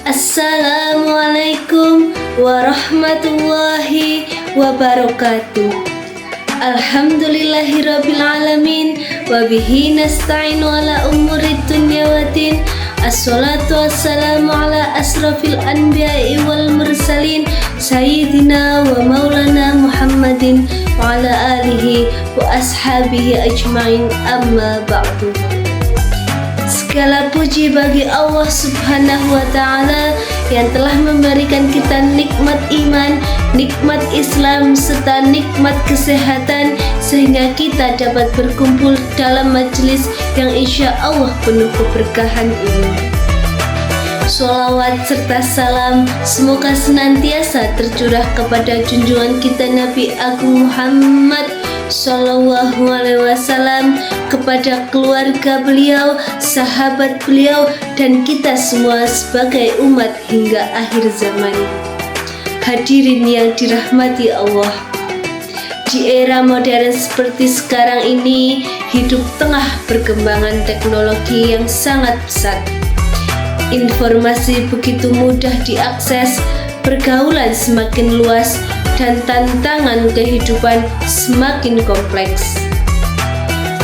Assalamualaikum warahmatullahi wabarakatuh. Alhamdulillahirabbil alamin wa bihi nasta'inu ala umurid dunya waddin. Assalatu wassalamu ala asrafil anbiya'i wal mursalin sayyidina wa maulana Muhammadin wa ala alihi wa ashabihi ajma'in, amma ba'du. Segala puji bagi Allah Subhanahu wa Ta'ala yang telah memberikan kita nikmat iman, nikmat Islam, serta nikmat kesehatan, sehingga kita dapat berkumpul dalam majelis yang insya Allah penuh keberkahan ini. Sholawat serta salam semoga senantiasa tercurah kepada junjungan kita Nabi Agung Muhammad Sallallahu Alaihi Wasallam, kepada keluarga beliau, sahabat beliau, dan kita semua sebagai umat hingga akhir zaman. Hadirin yang dirahmati Allah, di era modern seperti sekarang ini, hidup tengah perkembangan teknologi yang sangat pesat. Informasi begitu mudah diakses, pergaulan semakin luas, dan tantangan kehidupan semakin kompleks.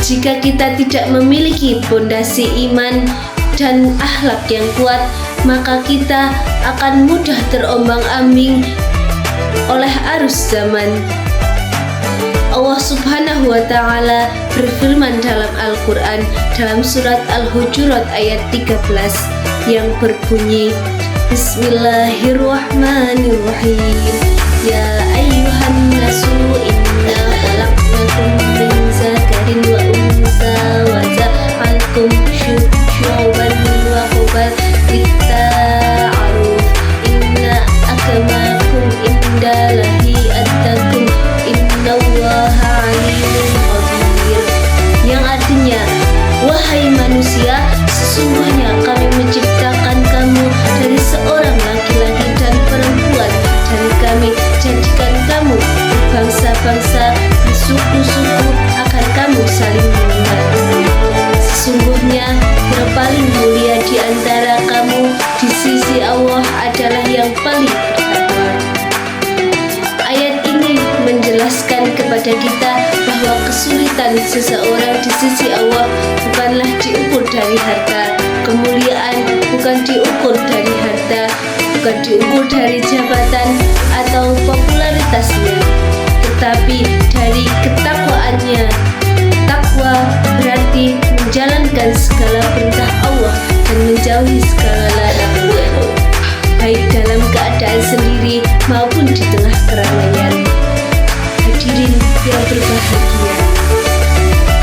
Jika kita tidak memiliki pondasi iman dan akhlak yang kuat, maka kita akan mudah terombang-ambing oleh arus zaman. Allah Subhanahu wa Ta'ala berfirman dalam Al-Quran dalam surat Al-Hujurat ayat 13 yang berbunyi, Bismillahirrahmanirrahim. Ya ayyuhan nasu inna khalaqnakum min zakarin wa unsa wa ja'alnakum syu'uban wa qabaila lita'aruf inna akramakum indallahi atqakum innallaha alimun khabir. Yang artinya, wahai manusia, sesungguhnya kami menciptakan kamu dari seorang laki-laki dan perempuan, dan kami jadikan kamu bangsa-bangsa dan suku-suku agar kamu saling mengenal. Sesungguhnya yang paling mulia di antara kamu di sisi Allah adalah yang paling bertakwa. Ayat ini menjelaskan kepada kita bahwa kesulitan seseorang di sisi Allah bukanlah diukur dari harta, kemuliaan bukan diukur dari harta, bukan diukur dari jabatan atau popularitasnya, tetapi dari ketakwaannya. Takwa berarti menjalankan segala perintah Allah dan menjauhi segala larangannya, baik dalam keadaan sendiri maupun di tengah keramaian. Hadirin yang berbahagia,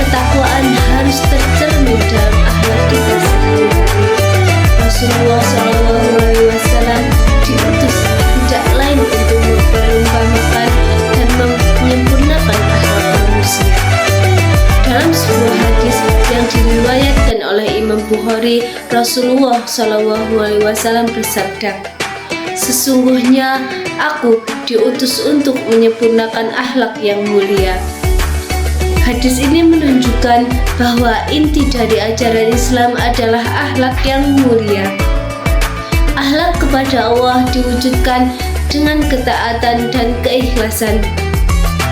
ketakwaan harus tercermin dalam akhlak kita sehari-hari. Rasulullah SAW diutus tidak lain untuk memperumpamakan dan menyempurnakan akhlak manusia. Dalam sebuah hadis yang diriwayatkan oleh Imam Bukhari, Rasulullah SAW bersabda, sesungguhnya aku diutus untuk menyempurnakan akhlak yang mulia. Hadis ini menunjukkan bahwa inti dari ajaran Islam adalah akhlak yang mulia. Akhlak kepada Allah diwujudkan dengan ketaatan dan keikhlasan.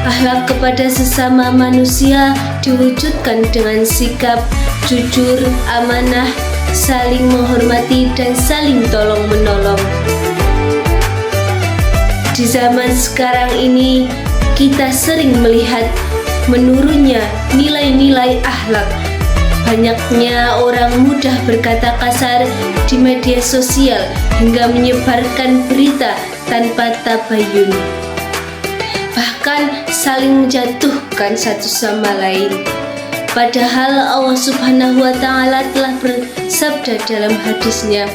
Akhlak kepada sesama manusia diwujudkan dengan sikap jujur, amanah, saling menghormati, dan saling tolong-menolong. Di zaman sekarang ini, kita sering melihat menurunnya nilai-nilai akhlak. Banyaknya orang mudah berkata kasar di media sosial hingga menyebarkan berita tanpa tabayun, bahkan saling menjatuhkan satu sama lain. Padahal Allah Subhanahu wa Ta'ala telah bersabda dalam hadisnya,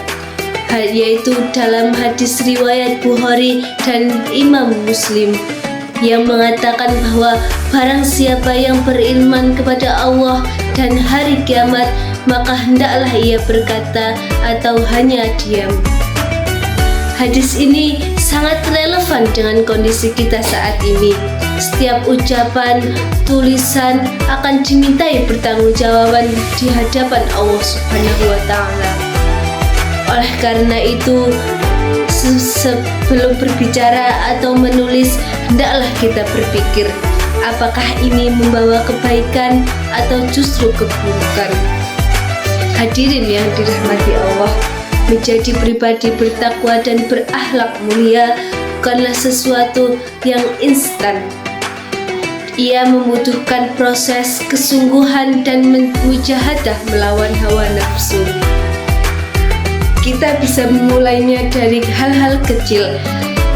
yaitu dalam hadis riwayat Bukhari dan Imam Muslim, yang mengatakan bahwa barang siapa yang beriman kepada Allah dan hari kiamat, maka hendaklah ia berkata atau hanya diam. Hadis ini sangat relevan dengan kondisi kita saat ini. Setiap ucapan, tulisan akan dimintai pertanggungjawaban di hadapan Allah Subhanahu wa Ta'ala. Oleh karena itu, sebelum berbicara atau menulis, hendaklah kita berpikir, apakah ini membawa kebaikan atau justru keburukan. Hadirin yang dirahmati Allah, menjadi pribadi bertakwa dan berakhlak mulia bukanlah sesuatu yang instan. Ia membutuhkan proses kesungguhan dan mujahadah melawan hawa nafsu. Kita bisa memulainya dari hal-hal kecil,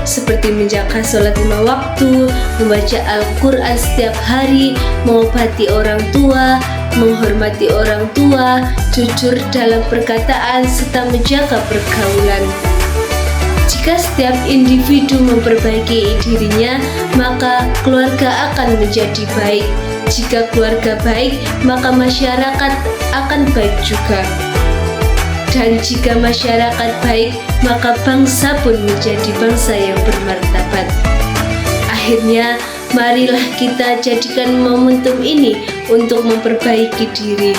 seperti menjaga sholat 5 waktu, membaca Al-Quran setiap hari, mengobati orang tua, menghormati orang tua, jujur dalam perkataan, serta menjaga pergaulan. Jika setiap individu memperbaiki dirinya, maka keluarga akan menjadi baik. Jika keluarga baik, maka masyarakat akan baik juga. Dan jika masyarakat baik, maka bangsa pun menjadi bangsa yang bermartabat. Akhirnya, marilah kita jadikan momentum ini untuk memperbaiki diri,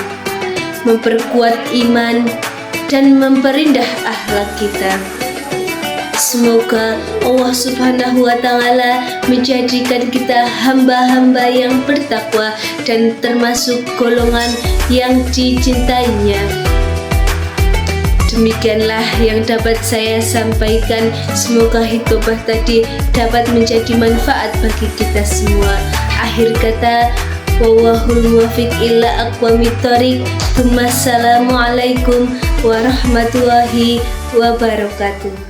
memperkuat iman, dan memperindah akhlak kita. Semoga Allah Subhanahu wa Ta'ala menjadikan kita hamba-hamba yang bertakwa dan termasuk golongan yang dicintainya. Demikianlah yang dapat saya sampaikan. Semoga hikmah tadi dapat menjadi manfaat bagi kita semua. Akhir kata, wallahul muwaffiq ila aqwamit thoriq. Wassalamualaikum warahmatullahi wabarakatuh.